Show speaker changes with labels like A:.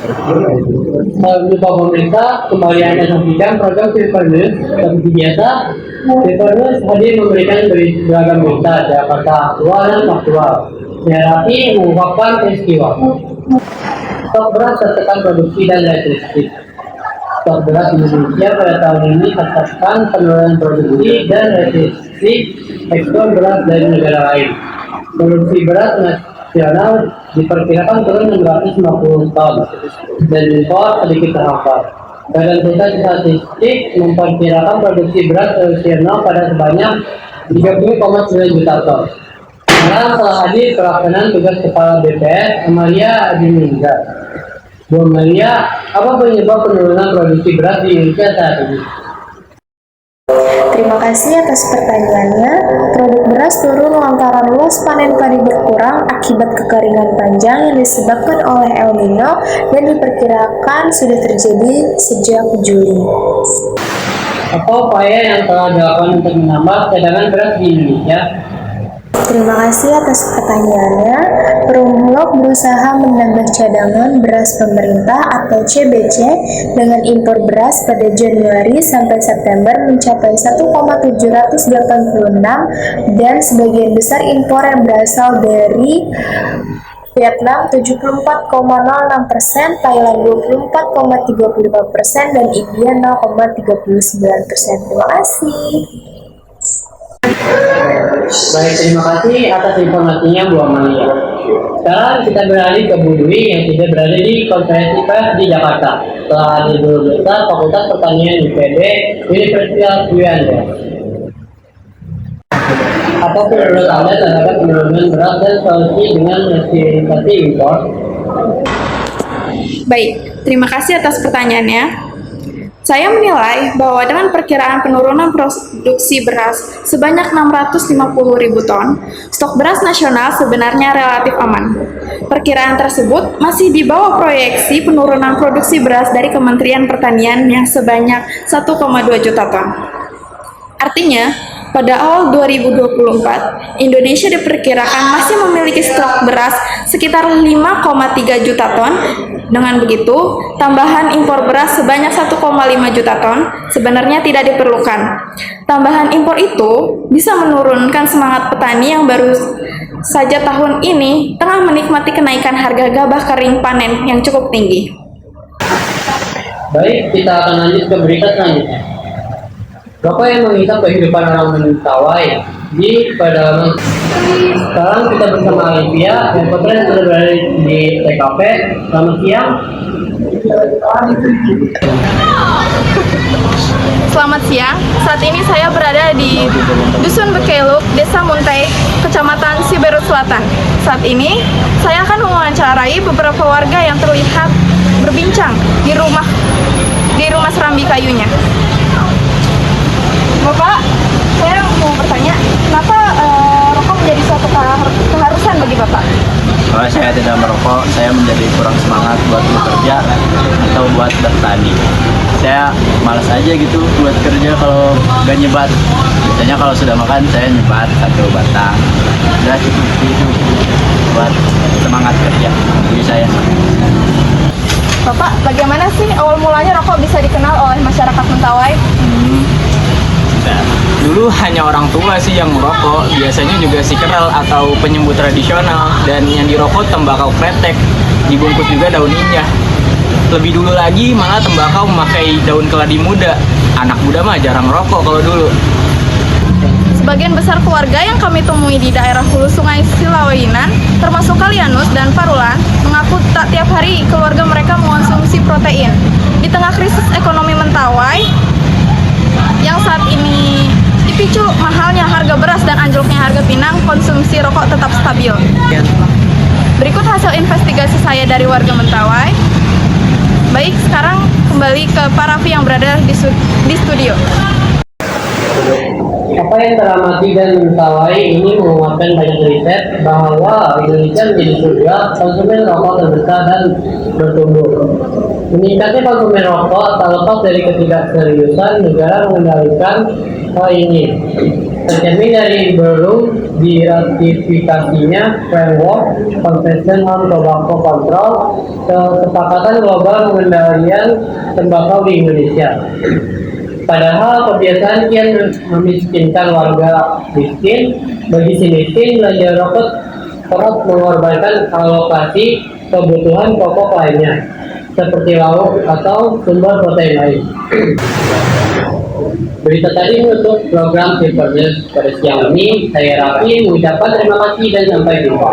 A: Lupa pemerintah kembali Anda saksikan program Silver News. Seperti biasa, Silver News hadir memberikan beragam berita Jakarta aktual dan faktual. Menghadapi mengungkapkan peristiwa. Stok beras tertekan produksi dan logistik. Stok beras Indonesia pada tahun ini tertekan penurunan produksi dan logistik ekspor beras dari negara lain. Produksi beras nasional diperkirakan turun 650 ton dan impor sedikit terhambat. Badan Pusat Statistik memperkirakan produksi beras nasional pada sebanyak 30,9 juta ton. Sekarang telah hadir pelaksanaan tugas Kepala BPS Amalia Adiningrat. Bu Amalia, apa penyebab penurunan produksi beras di Indonesia saat ini?
B: Terima kasih atas pertanyaannya. Produk beras turun lantaran luas panen padi berkurang akibat kekeringan panjang yang disebabkan oleh El Nino dan diperkirakan sudah terjadi sejak Juli.
A: Apa upaya yang telah dilakukan untuk menambah cadangan beras di Indonesia?
B: Terima kasih atas pertanyaannya. Perumbulok berusaha menambah cadangan beras pemerintah atau CBC dengan impor beras pada Januari sampai September mencapai 1,786 dan sebagian besar impor yang berasal dari Vietnam 74,06%, Thailand 24,35% dan India 0,39%. Terima kasih.
A: Baik, terima kasih atas informasinya Bu Amalia. Sekarang kita beralih ke Bu Dwi yang sudah berada di konferensi pers di Jakarta. Telah hadir Guru Besar Fakultas Pertanian IPB Universitas Juanda. Apa menurut Anda terhadap penurunan beras dan solusi dengan rasionalisasi impor?
C: Baik, terima kasih atas pertanyaannya. Saya menilai bahwa dengan perkiraan penurunan produksi beras sebanyak 650.000 ton, stok beras nasional sebenarnya relatif aman. Perkiraan tersebut masih di bawah proyeksi penurunan produksi beras dari Kementerian Pertanian yang sebanyak 1,2 juta ton. Artinya, pada awal 2024, Indonesia diperkirakan masih memiliki stok beras sekitar 5,3 juta ton. Dengan begitu, tambahan impor beras sebanyak 1,5 juta ton sebenarnya tidak diperlukan. Tambahan impor itu bisa menurunkan semangat petani yang baru saja tahun ini tengah menikmati kenaikan harga gabah kering panen yang cukup tinggi.
A: Baik, kita akan lanjut ke berita selanjutnya. Bapak yang menghisap kehidupan orang Mentawai di pedalaman. Sekarang kita bersama Alivia yang kebetulan sudah berada di TKP. Selamat siang.
C: Selamat siang, saat ini saya berada di Dusun Bekeluk, Desa Muntai, Kecamatan Siberut Selatan. Saat ini, saya akan mewawancarai beberapa warga yang terlihat berbincang di rumah serambi kayunya. Bapak, saya mau bertanya, kenapa rokok menjadi suatu keharusan bagi Bapak?
D: Kalau saya tidak merokok, saya menjadi kurang semangat buat bekerja atau buat bertani. Saya malas aja gitu buat kerja kalau gak nyebat. Biasanya kalau sudah makan, saya nyebat satu batang. Udah cukup itu buat semangat kerja. Jadi saya.
C: Bapak, bagaimana sih awal mulanya rokok bisa dikenal oleh masyarakat Mentawai?
D: Dulu hanya orang tua sih yang merokok, biasanya juga si kenal atau penyembuh tradisional, dan yang dirokok tembakau kretek, dibungkus juga daun inyah. Lebih dulu lagi malah tembakau memakai daun keladi muda. Anak muda mah jarang merokok kalau dulu.
C: Sebagian besar keluarga yang kami temui di daerah hulu sungai Silaweyinan, termasuk Kalianus dan Parulan, mengaku tak tiap hari keluarga mereka mengonsumsi protein. Di tengah krisis ekonomi Mentawai, yang saat ini dipicu mahalnya harga beras dan anjloknya harga pinang, konsumsi rokok tetap stabil. Berikut hasil investigasi saya dari warga Mentawai. Baik, sekarang kembali ke Pak Raffi yang berada di studio.
A: Apa yang teramati dan Mentawai ini menguatkan banyak riset bahwa Indonesia menjadi surga konsumen rokok terbesar dan bertumbuh. Meningkatnya konsumen rokok tak lepas dari ketidakseriusan negara mengendalikan hal ini. tercermin dari belum diratifikasinya Framework Convention on Tobacco Control, kesepakatan global pengendalian tembakau di Indonesia. Padahal kebiasaan kian memiskinkan warga miskin, bagi si miskin belanja rokok kerap mengorbankan alokasi kebutuhan pokok lainnya, seperti lauk atau sumber protein lain. Berita tadi untuk program Silver News pada siang ini. Saya Raffi mengucapkan terima kasih dan sampai jumpa.